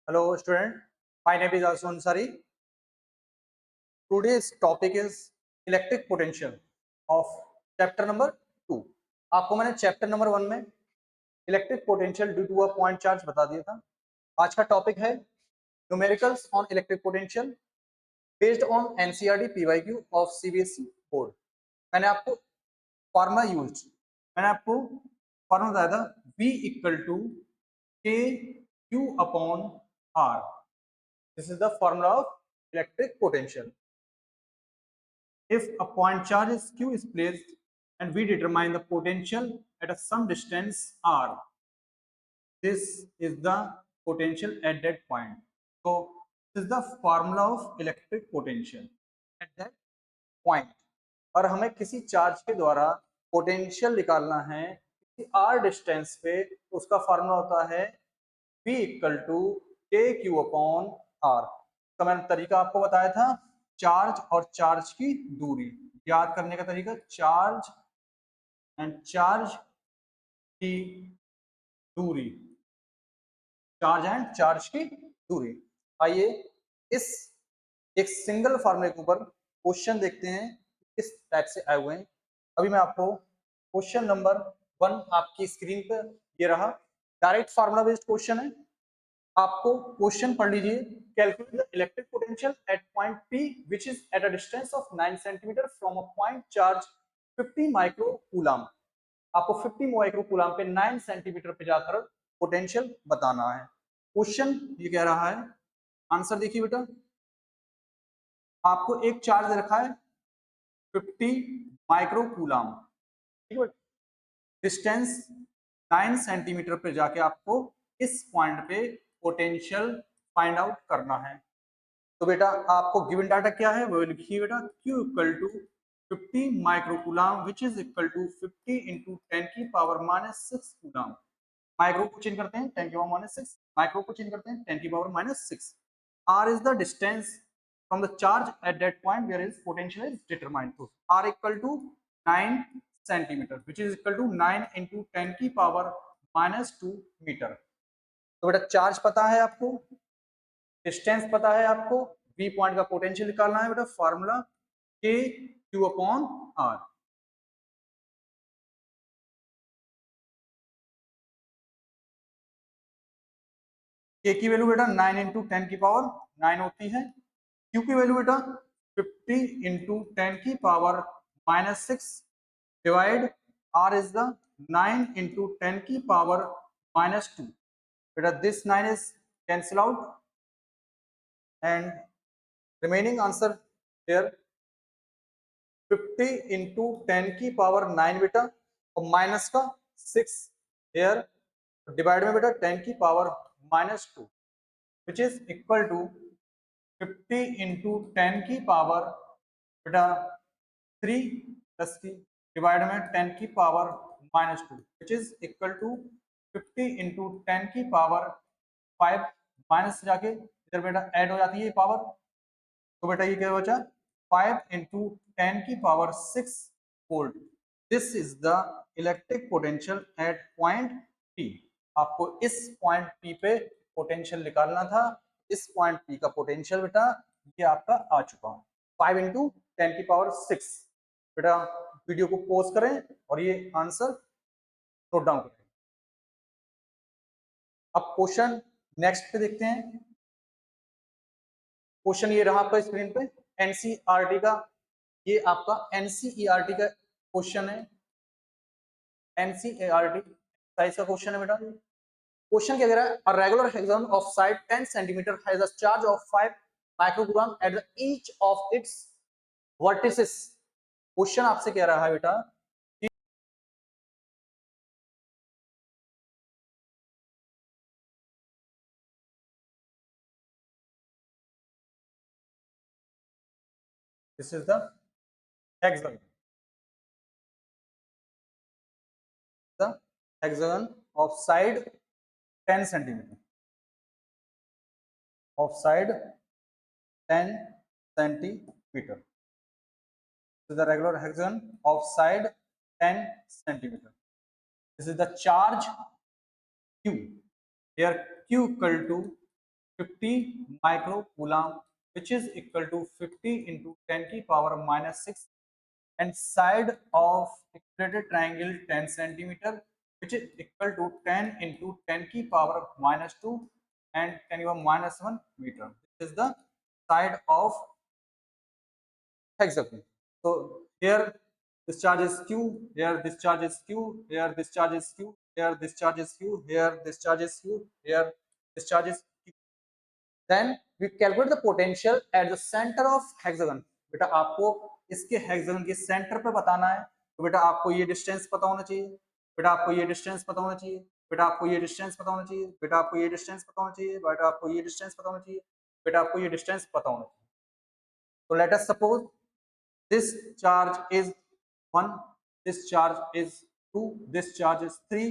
Hello student, my name is Asu Ansari. Today's topic is electric potential of chapter number 2. आपको मैंने chapter number 1 में electric potential due to a point charge बता दिया था। आज का टॉपिक है numericals on electric potential based on NCERT PYQ of CBSE board. मैंने आपको फॉर्मूला बताया था V equal to K Q upon R. This is the formula of electric potential. If a point charge is q is placed and we determine the potential at some distance r, this is the potential at that point. So this is the formula of electric potential at that point. और हमें किसी charge के द्वारा potential निकालना है किसी r distance पे, तो उसका फॉर्मूला होता है v equal to K Q upon are. तो मैंने तरीका आपको बताया था, चार्ज और चार्ज की दूरी याद करने का तरीका, चार्ज एंड चार्ज की दूरी, चार्ज एंड चार्ज की दूरी. आइए इस एक सिंगल फार्मूले के ऊपर क्वेश्चन देखते हैं किस टाइप से आए हुए हैं. अभी मैं आपको क्वेश्चन नंबर 1 आपकी स्क्रीन पर ये रहा. डायरेक्ट फार्मूला बेस्ड क्वेश्चन है. आपको क्वेश्चन पढ़ लीजिए. Calculate the electric potential at point P which is at a distance of 9 centimetre from a point charge 50 micro coulomb. आपको 50 माइक्रो कूलम पे 9 सेंटीमीटर पे जाकर पोटेंशियल बताना है. क्वेश्चन ये कह रहा है, आंसर देखिए बेटा. आपको एक चार्ज दे रखा है 50 माइक्रो कूलम, ठीक है. डिस्टेंस 9 सेंटीमीटर पे जाके आपको इस पॉइंट पे पोटेंशियल फाइंड आउट करना है. तो बेटा आपको गिवन डाटा क्या है वो लिखिए बेटा. Q equal to 50 microcoulomb which is equal to 50 into 10 की पावर -6 कूलम. माइक्रो को चेंज करते हैं 10 की पावर -6, माइक्रो को चेंज करते हैं 10 की power -6. R is the distance from the charge at that point where its potential is determined. So R equal to 9 centimeter which is equal to 9 into 10 की power -2 metre. तो बेटा charge पता है आपको, डिस्टेंस पता है आपको, V पॉइंट का पोटेंशियल निकालना है बेटा. फॉर्मूला के क्यू अपॉन आर. के की वैल्यू बेटा 9 इंटू 10 की पावर 9 होती है. क्यू की वैल्यू बेटा 50 इंटू 10 की power -6 divide R is the 9 into 10 की पावर -2. बेटा this 9 is cancel out and remaining answer here 50 into 10 की पावर 9 बेटा और माइनस का 6 हियर डिवाइड में बेटा 10 की power -2 which is equal to 50 into 10 की पावर बेटा 3 प्लस की डिवाइड में 10 की power -2 which is equal to 50 into 10 की पावर 5 माइनस जाके इधर बेटा ऐड हो जाती है पावर. तो बेटा ये क्या बचा 5 इंटू 10 की power 6 volt. This is the electric potential at point P. आपको इस पॉइंट P पे पोटेंशियल निकालना था. इस पॉइंट P का पोटेंशियल बेटा ये आपका आ चुका है 5 इंटू 10 की पावर 6. बेटा वीडियो को पॉज करें और ये आंसर नोट डाउन करें. अब क्वेश्चन नेक्स्ट पे देखते हैं. क्वेश्चन ये रहा आपका स्क्रीन पे एनसीईआरटी का. ये आपका एनसीईआरटी का क्वेश्चन है. एनसीईआरटी साइज का क्वेश्चन है बेटा. क्वेश्चन क्या कह रहा है, a regular hexagon of side 10 centimetre has a charge of 5 microcoulomb at the each of its vertices. Question आपसे कह रहा है बेटा this is the hexagon, the hexagon of side 10 centimetre, of side 10 centimetre. This is the regular hexagon of side 10 centimeter. This is the charge Q. Here Q equal to 50 micro coulomb, which is equal to 50 into 10 की power minus 6, and side of equated triangle 10 centimeter, which is equal to 10 into 10 की power minus 2 and 10 की power minus 1 meter. This is the side of hexagon. So here this charge is q, here this charge is q, here this charge is q, here this charge is q, here this charge is q, here this charge is q. Then we calculate the potential at the center of hexagon. बेटा आपको इसके hexagon के centre पे बताना है, तो बेटा आपको ये डिस्टेंस पता होना चाहिए, बेटा आपको ये डिस्टेंस पता होना चाहिए, बेटा आपको ये डिस्टेंस पता होना चाहिए, बेटा आपको ये डिस्टेंस पता होना चाहिए, बेटा आपको ये डिस्टेंस पता होना चाहिए, बेटा आपको ये डिस्टेंस पता होना चाहिए. तो late us suppose this charge is 1, this charge is 2, this charge is 3,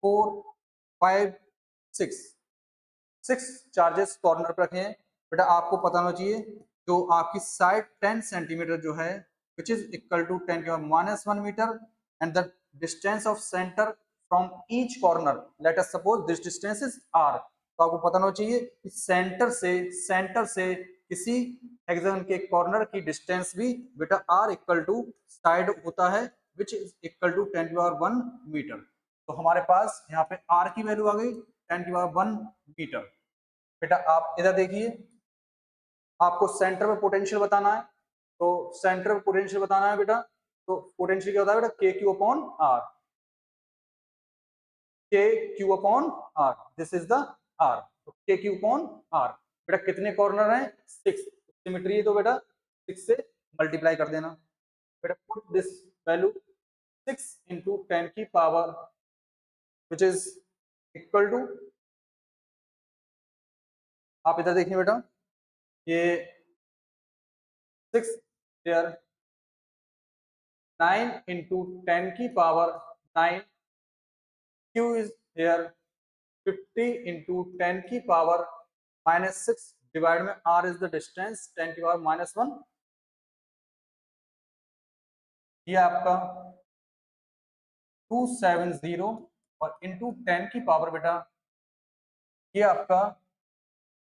4, 5, 6. 6 charges corner पर रखे हैं. बेटा आपको पता होना चाहिए जो आपकी साइड 10 सेंटीमीटर जो है which is equal to 10 के minus 1 meter and the distance of center from each corner, let us suppose this distance is r. तो आपको पता होना चाहिए कि सेंटर से किसी हेक्सागन के कॉर्नर की डिस्टेंस भी बेटा r इक्वल टू साइड होता है which is equal to 10 की पावर 1 मीटर. तो हमारे पास यहाँ पे r की वैल्यू आ गई 10 की पावर 1 मीटर. बेटा आप इधर देखिए, आपको सेंटर में पोटेंशियल बताना है, तो सेंटर में पोटेंशियल बताना है बेटा, तो पोटेंशियल क्या होता है बेटा K Q upon R, K Q upon R, this is the R. तो के क्यू अपॉन आर. बेटा कितने कॉर्नर हैं 6, सिमेट्री है तो बेटा 6 से मल्टीप्लाई कर देना. बेटा पुट दिस वैल्यू 6 into 10 की power which is equal to, आप इधर देखिए बेटा, ये 6 here 9 into 10 की power 9, q is here 50 into 10 की पावर minus 6 डिवाइड में r is the distance 10 की पावर minus 1. ये आपका 270 और इंटू 10 की पावर बेटा ये आपका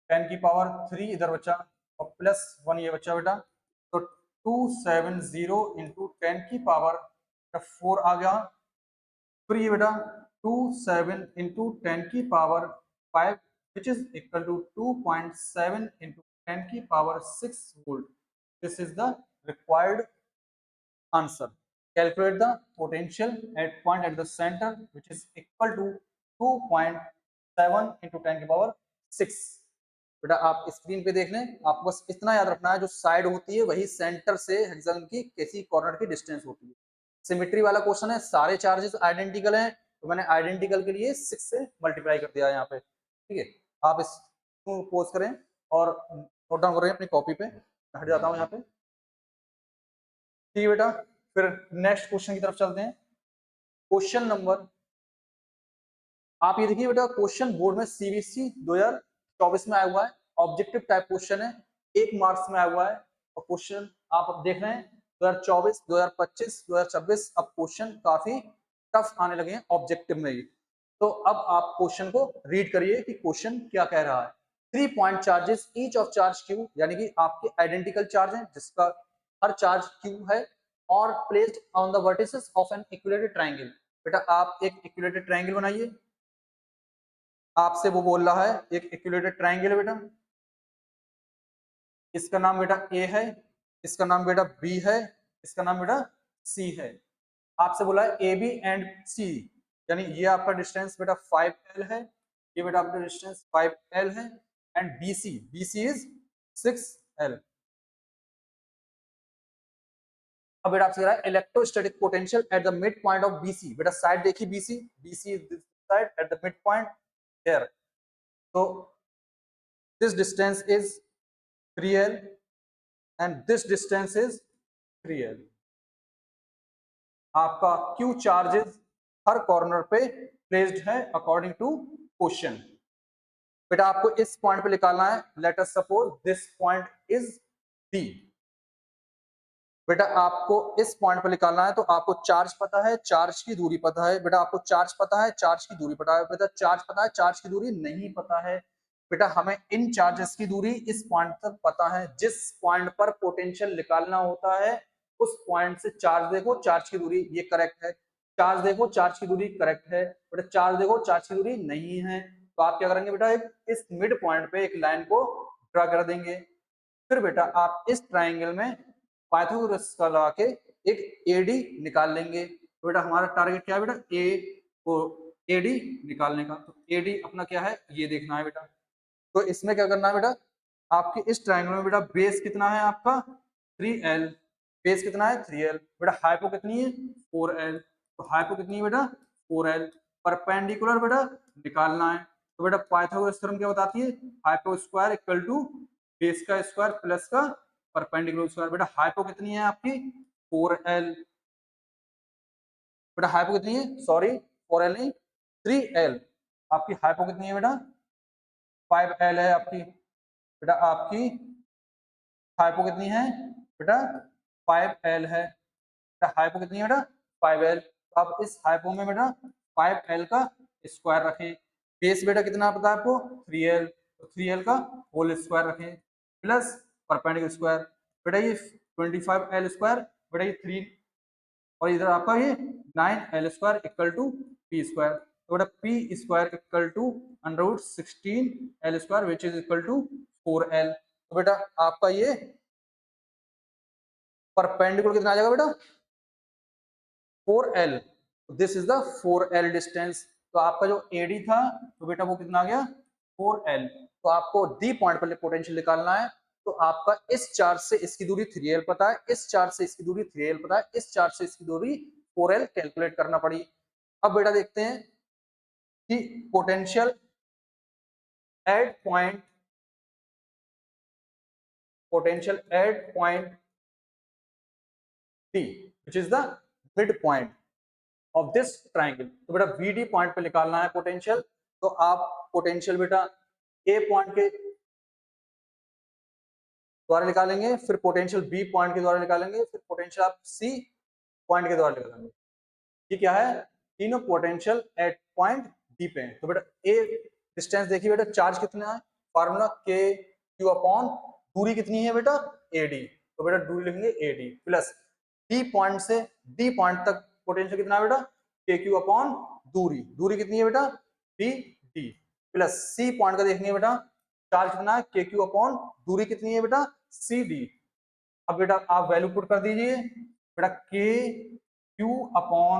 10 की पावर 3 इधर बचा और प्लस 1 ये बचा बेटा. तो 270 इंटू 10 की पावर 4 आ गया. फिर ये बेटा 27 इंटू 10 की power 5 which is equal to 2.7 into 10 की power 6 volt. This is the required answer. Calculate the potential at point at the center which is equal to 2.7 into 10 की पावर 6. बेटा आप स्क्रीन पे देख लें, आपको बस इतना याद रखना है जो साइड होती है वही सेंटर से हेक्सागन की किसी कॉर्नर की डिस्टेंस होती है. सिमेट्री वाला क्वेश्चन है, सारे चार्जेस आइडेंटिकल हैं, तो मैंने आइडेंटिकल के लिए 6 से मल्टीप्लाई कर दिया है यहाँ पे. ठीक है, आप इसको पोज करें और नोट डाउन करें अपनी कॉपी पे. हट जाता हूँ यहाँ पे. ठीक है बेटा, फिर नेक्स्ट क्वेश्चन की तरफ चलते हैं. क्वेश्चन नंबर, आप ये देखिए बेटा, क्वेश्चन बोर्ड में सीबीएसई 2024 में आया हुआ है, ऑब्जेक्टिव टाइप क्वेश्चन है, 1 मार्क्स में आया हुआ है. और क्वेश्चन आप अब देख रहे हैं 2024, 2025, 2026, अब क्वेश्चन काफी टफ आने लगे हैं ऑब्जेक्टिव में ही. तो अब आप क्वेश्चन को रीड करिए कि क्वेश्चन क्या कह रहा है. 3 point charges each of charge Q, यानी कि आपके आइडेंटिकल चार्ज हैं जिसका हर चार्ज क्यू है, और placed on the vertices of an equilateral triangle. बेटा आप एक इक्विलेटरल ट्रायंगल बनाइए, आपसे वो बोल रहा है एक इक्विलेटरल ट्रायंगल है बेटा, इसका नाम बेटा ए है, इसका नाम बेटा बी है, इसका नाम बेटा सी है. आपसे बोला है ए बी एंड सी, यानी ये आपका डिस्टेंस बेटा 5L है, ये बेटा आपका डिस्टेंस 5L है, एंड BC इज 6L. अब बेटा आपसे कह रहा है electrostatic potential at the mid point of BC. बेटा साइड देखिए BC is this side at the mid point here. तो this distance is 3L and this distance is 3L. आपका Q चार्जेस हर कॉर्नर पे प्लेस्ड है according to question. बेटा आपको इस पॉइंट पे निकालना है, let us suppose this point is D. बेटा आपको इस पॉइंट पे निकालना है, तो आपको चार्ज पता है, चार्ज की दूरी पता है. बेटा आपको चार्ज पता है, चार्ज की दूरी पता है. बेटा चार्ज पता है, चार्ज की दूरी नहीं पता है. बेटा हमें इन चार्जेस की दूरी इस पॉइंट तक पता है, जिस पॉइंट पर पोटेंशियल निकालना होता है उस पॉइंट से चार्ज देखो, चार्ज की दूरी, ये करेक्ट है। चार्ज देखो, चार्ज की दूरी करेक्ट है। बेटा चार्ज देखो, चार्ज की दूरी नहीं है, तो आप क्या करेंगे बेटा, एक इस मिड पॉइंट पे एक लाइन को ड्रा कर देंगे। फिर बेटा आप इस ट्राइंगल में पाइथागोरस का लगा के एक एडी निकाल लेंगे। तो बेटा हमारा टारगेट क्या है बेटा, ए को एडी निकालने का। तो एडी अपना क्या है, ये देखना है बेटा। तो इसमें क्या करना है बेटा, आपके इस ट्राइंगल में बेटा बेस कितना है आपका 3l, बेस कितना है 3l। बेटा हाइपो कितनी है 4l, तो हाइपो कितनी है बेटा 4l। परपेंडिकुलर बेटा निकालना है, तो बेटा पाइथागोरस थ्योरम क्या बताती है, hypo square equal to base का स्क्वायर प्लस का परपेंडिकुलर स्क्वायर। बेटा हाइपो कितनी है आपकी 4l, बेटा हाइपो कितनी है, सॉरी 4l नहीं 3l, आपकी हाइपो कितनी है बेटा 5l है आपकी। बेटा आपकी हाइपो कितनी है बेटा 5l है। बेटा हाइपो कितनी है बेटा 5l, तो आप इस हाइपो में बेटा 5l का स्क्वायर रखें। बेस बेटा कितना पता है आपको 3l, तो 3l का होल स्क्वायर रखें प्लस परपेंडिकुलर स्क्वायर। बेटा ये 25l स्क्वायर, बेटा ये 3 और इधर आपका ये 9l square equal to P square. तो बेटा P square equal to √16l square which is equal to 4l। तो बेटा आपका ये परपेंडिकुलर कितना आ जाएगा बेटा 4l, this is the 4l distance. तो आपका जो AD था तो बेटा वो कितना आ गया 4l। तो आपको डी पॉइंट पर पोटेंशियल निकालना है, तो आपका इस चार्ज से इसकी दूरी 3l पता है, इस चार्ज से इसकी दूरी 3l पता है, इस चार्ज से इसकी दूरी 4l कैलकुलेट करना पड़ी। अब बेटा देखते हैं कि potential at point, potential at point D which is the midpoint of this triangle. तो बेटा VD पॉइंट पे निकालना है पोटेंशियल, तो आप पोटेंशियल बेटा A पॉइंट के द्वारा निकालेंगे, फिर पोटेंशियल B पॉइंट के द्वारा निकालेंगे, फिर पोटेंशियल आप C पॉइंट के द्वारा निकालेंगे। ये क्या है, तीनों पोटेंशियल एट पॉइंट D पे है। तो बेटा A डिस्टेंस देखिए बेटा, चार्ज कितना है, फार्मूला KQ अपॉन दूरी कितनी है बेटा AD, तो बेटा दूरी लिखेंगे AD प्लस D पॉइंट से D पॉइंट तक पोटेंशियल कितना है बेटा KQ अपॉन दूरी, दूरी कितनी है बेटा BD प्लस C पॉइंट का देखनी है बेटा, चार्ज कितना है KQ अपॉन दूरी कितनी है बेटा CD। अब बेटा आप वैल्यू पुट कर दीजिए, बेटा KQ अपॉन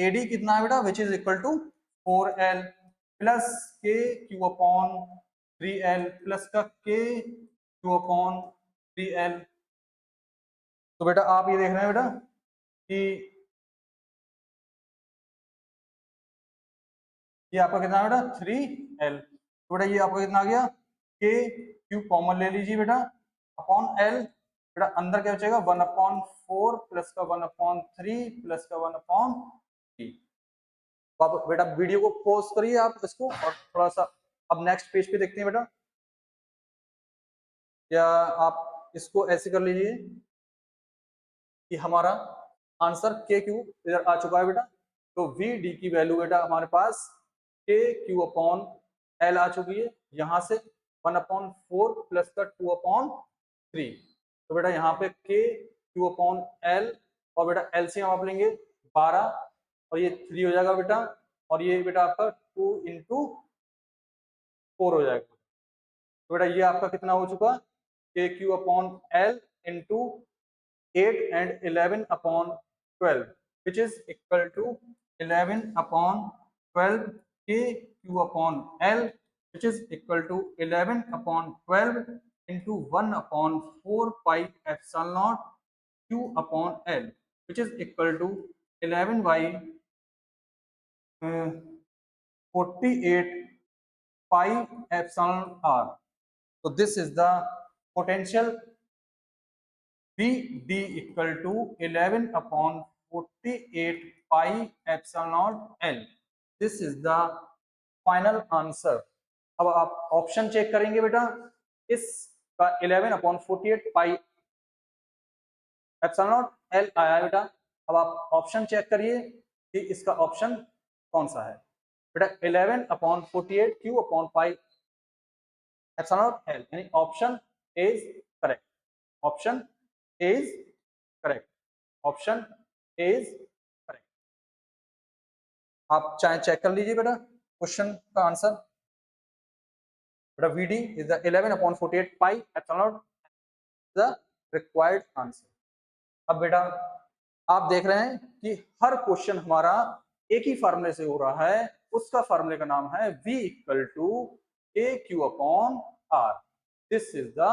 AD कितना है बेटा which is equal to 4l plus KQ upon 3l plus का KQ अपॉन 3l। तो बेटा आप ये देख रहे हैं बेटा कि ये आपका कितना है बेटा 3l। तो बेटा ये आपका कितना आ गया KQ कॉमन ले लीजिए बेटा अपॉन l, बेटा अंदर क्या बचेगा 1/4 प्लस का 1/3 प्लस का 1/3। तो आप बेटा वीडियो को पॉज करिए आप इसको, और थोड़ा सा अब नेक्स्ट पेज पे देखते हैं बेटा, या आप इसको ऐसे कर लीजिए कि हमारा आंसर KQ इधर आ चुका है बेटा। तो VD की वैल्यू बेटा हमारे पास KQ अपॉन L आ चुकी है, यहाँ से 1/4 प्लस का 2/3। तो बेटा यहाँ पे KQ अपॉन L और बेटा LCM आप लेंगे 12 और ये 3 हो जाएगा बेटा, और ये बेटा आपका 2 × 4 हो जाएगा। तो बेटा ये आपका कितना हो चुका KQ upon L into 8 and 11 upon 12 which is equal to 11 upon 12 KQ upon L which is equal to 11 upon 12 into 1 upon 4 pi epsilon naught Q upon L which is equal to 11 by 48 pi epsilon r. So this is the potential VD equal to 11 upon 48 pi epsilon naught L. This is the final answer. अब आप option check करेंगे बेटा, इसका 11 upon 48 pi epsilon not L आया है बेटा। अब आप ऑप्शन चेक करिए कि इसका ऑप्शन कौन सा है बेटा, 11 upon 48 Q upon pi epsilon naught L, यानी option is correct, option is correct, option is correct. आप चाहे चेक कर लीजिए बेटा क्वेश्चन का आंसर। बेटा VD is the 11/48 pi epsilon naught the required answer। अब बेटा आप देख रहे हैं कि हर क्वेश्चन हमारा एक ही फार्मूले से हो रहा है, उसका फार्मूले का नाम है V equal to AQ/R। This is the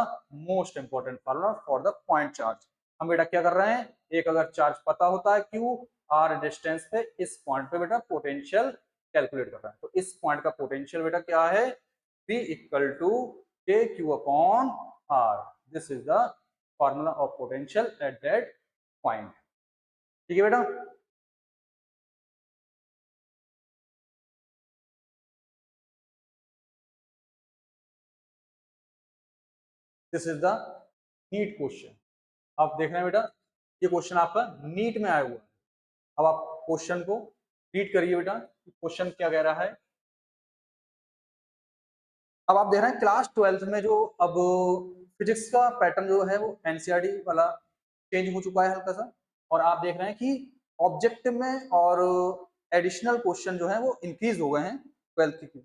most important formula for the point charge. हम बेटा क्या कर रहे हैं, एक अगर चार्ज पता होता है Q, R डिस्टेंस पे, इस पॉइंट पे बेटा पोटेंशियल कैलकुलेट कर रहा है, तो इस पॉइंट का पोटेंशियल बेटा क्या है, V equal to AQ/R। This is the formula of potential at that point. ठीक है बेटा। This is the NEET question. आप देख रहे हैं बेटा ये क्वेश्चन आपका नीट में आया हुआ है। अब आप क्वेश्चन को रीड करिए बेटा, क्वेश्चन क्या कह रहा है। अब आप देख रहे हैं क्लास 12th में जो अब फिजिक्स का पैटर्न जो है वो एनसीईआरटी वाला चेंज हो चुका है हल्का सा, और आप देख रहे हैं कि ऑब्जेक्टिव में और एडिशनल क्वेश्चन जो है वो इंक्रीज हो गए हैं 12th की।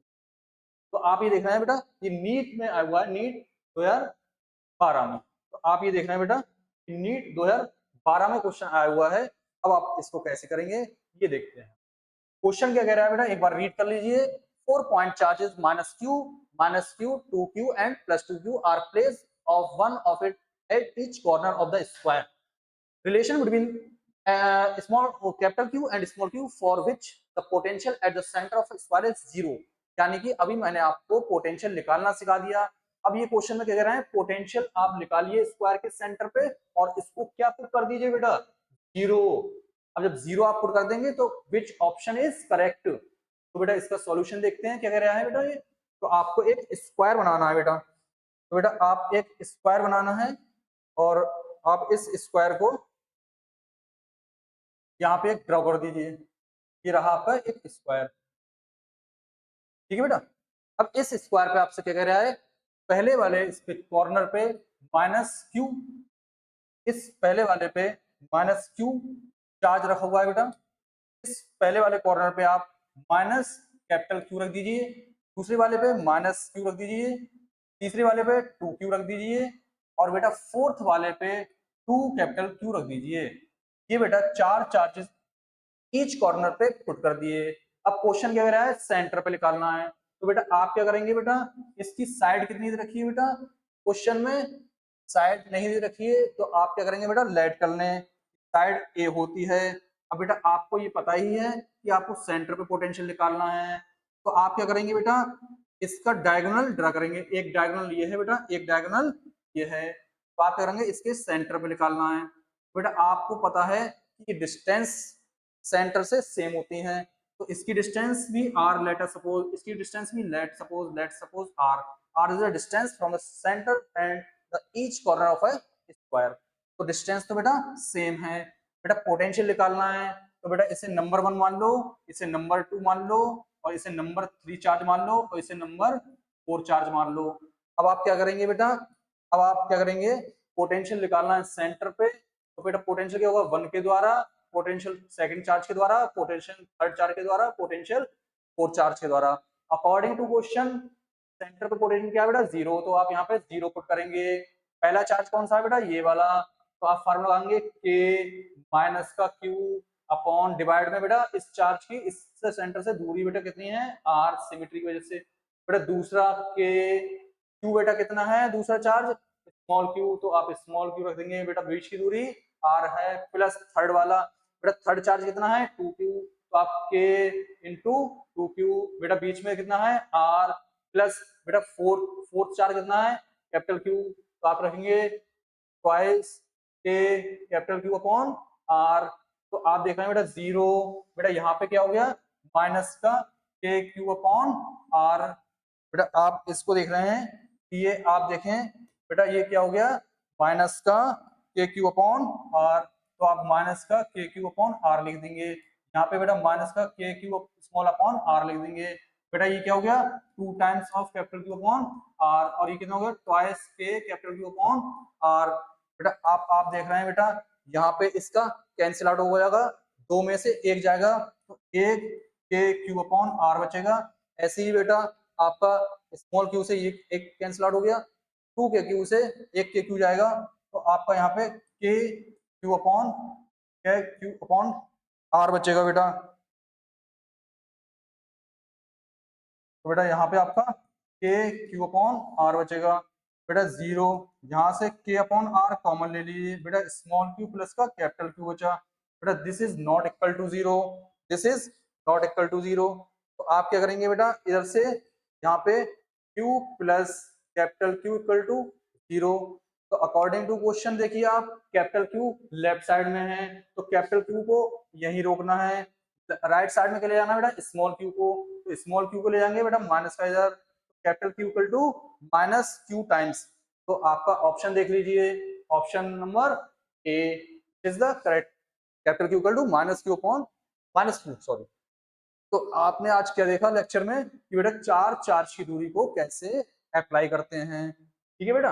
तो आप ये देख रहे हैं बेटा ये नीट में आया हुआ है, नीट 2012 में। तो आप ये देख रहे हैं बेटा नीट 2012 में क्वेश्चन आया हुआ है। अब आप इसको कैसे करेंगे ये देखते हैं। क्वेश्चन क्या कह रहा है बेटा, एक बार रीड कर लीजिए। 4 point charges -q, 2q and +2q are placed of one of it at each corner of the square. Relation between small capital Q and small q for which the potential at the centre of square is 0। यानी कि अभी मैंने आपको potential निकालना सिखा दिया। अब ये क्वेश्चन में क्या कह रहे हैं, पोटेंशियल आप निकालिए स्क्वायर के सेंटर पे और इसको क्या पुट कर दीजिए बेटा, 0। अब जब 0 आप पुट कर देंगे तो विच ऑप्शन इज करेक्ट। तो बेटा इसका सॉल्यूशन देखते हैं क्या कह रहा है बेटा ये। तो आपको एक स्क्वायर बनाना है बेटा, तो बेटा आप एक स्क्वायर बनाना है और आप इस स्क्वायर को यहाँ पे एक ड्रॉ कर दीजिए। ये रहा आपका एक स्क्वायर। ठीक है बेटा। अब इस स्क्वायर पे आपसे क्या कह रहा है, पहले वाले इस पे कॉर्नर पे -q, इस पहले वाले पे -q चार्ज रखा हुआ है बेटा। इस पहले वाले कॉर्नर पे आप -Q रख दीजिए, दूसरे वाले पे -q रख दीजिए, तीसरे वाले पे 2q रख दीजिए और बेटा फोर्थ वाले पे 2Q रख दीजिए। ये बेटा 4 चार्जेस ईच कॉर्नर पे पुट कर दिए। अब क्वेश्चन क्या कर रहा है, सेंटर पे निकालना है। तो बेटा आप क्या करेंगे बेटा, इसकी साइड कितनी दे रखी है बेटा, क्वेश्चन में साइड नहीं दे रखी है, तो आप क्या करेंगे बेटा लेट कर लें, साइड ए होती है। अब बेटा आपको ये पता ही है कि आपको सेंटर पे पोटेंशियल निकालना है, तो आप क्या करेंगे बेटा इसका डायगोनल ड्रा करेंगे। एक डायगोनल ये है बेटा, एक डायगोनल ये है, तो आप क्या करेंगे इसके सेंटर पे निकालना है। बेटा आपको पता है कि डिस्टेंस सेंटर से सेम होती हैं, तो इसकी डिस्टेंस भी r, लेट अस सपोज इसकी डिस्टेंस भी let suppose r is the distance from the centre and the each corner of a square. तो डिस्टेंस तो बेटा सेम है। बेटा पोटेंशियल निकालना है, तो बेटा इसे नंबर 1 मान लो, इसे नंबर 2 मान लो और इसे नंबर 3 चार्ज मान लो और इसे नंबर 4 चार्ज मान लो। अब आप क्या करेंगे बेटा, अब आप क्या करेंगे, पोटेंशियल निकालना है सेंटर पे, तो बेटा पोटेंशियल क्या होगा 1 के द्वारा, पोटेंशियल सेकंड चार्ज के द्वारा, पोटेंशियल थर्ड चार्ज के द्वारा, पोटेंशियल फोर्थ चार्ज के द्वारा। अकॉर्डिंग टू क्वेश्चन सेंटर पे पोटेंशियल क्या है बेटा 0, तो आप यहाँ पे 0 पुट करेंगे। पहला चार्ज कौन सा है बेटा, ये वाला, तो आप फार्मूला लगाएंगे k माइनस का q अपॉन डिवाइड में बेटा इस चार्ज की इससे सेंटर से दूरी बेटा कितनी है r, सिमेट्री की वजह से। बेटा दूसरा k q बेटा कितना है दूसरा चार्ज स्मॉल q, तो आप स्मॉल q रख देंगे। बेटा बीच की दूरी r है, प्लस थर्ड वाला बेटा थर्ड चार्ज कितना है 2q, तो आप k इंटू 2q, बेटा बीच में कितना है r, प्लस बेटा फोर्थ चार्ज कितना है कैपिटल Q, तो आप रखेंगे twice k capital Q upon r। तो आप देख रहे हैं बेटा 0, बेटा यहाँ पे क्या हो गया माइनस का k Q अपॉन r। बेटा आप इसको देख रहे हैं कि ये आप देखें बेटा ये क्या हो गया माइनस का के क्यू अपॉन आर, तो आप माइनस का के क्यू अपॉन आर लिख देंगे। यहाँ पे बेटा माइनस का के क्यू स्मॉल अपॉन आर लिख देंगे। बेटा ये क्या हो गया, 2 times of capital Q upon R, और ये कितना हो गया, ट्वाइस के कैपिटल क्यू अपॉन आर। बेटा आप देख रहे हैं बेटा यहाँ पे इसका कैंसिल आउट हो जाएगा, दो में से एक जाएगा, तो एक के क्यू अपॉन आर बचेगा। ऐसे ही बेटा आपका स्मॉल क्यू से ये एक कैंसिल आउट हो गया, 2 के क्यू से एक के क्यू जाएगा, तो आपका यहाँ पे के क्यू अपॉन आर बचेगा बेटा। तो बेटा यहाँ पे आपका के क्यू अपॉन आर बचेगा। बेटा 0, यहाँ से के अपॉन आर कॉमन ले लीजिए, बेटा स्मॉल क्यू प्लस का कैपिटल क्यू बचा। बेटा this is not equal to 0, this is not equal to 0। तो आप क्या करेंगे बेटा, इधर से यहाँ पे Q plus capital Q equal to 0। तो अकॉर्डिंग टू क्वेश्चन देखिए आप, कैपिटल क्यू लेफ्ट साइड में है, तो कैपिटल क्यू को यहीं रोकना है। राइट साइड में ले जाना बेटा स्मॉल क्यू को, तो स्मॉल क्यू को ले जाएंगे बेटा माइनस का इधर, capital Q equal to minus Q times. तो आपका ऑप्शन देख लीजिए, option number A is the correct, capital Q equal to minus Q upon minus Q, sorry. तो आपने आज क्या देखा लेक्चर में कि बेटा चार चार्ज की दूरी को कैसे अप्लाई करते हैं, ठीक है बेटा।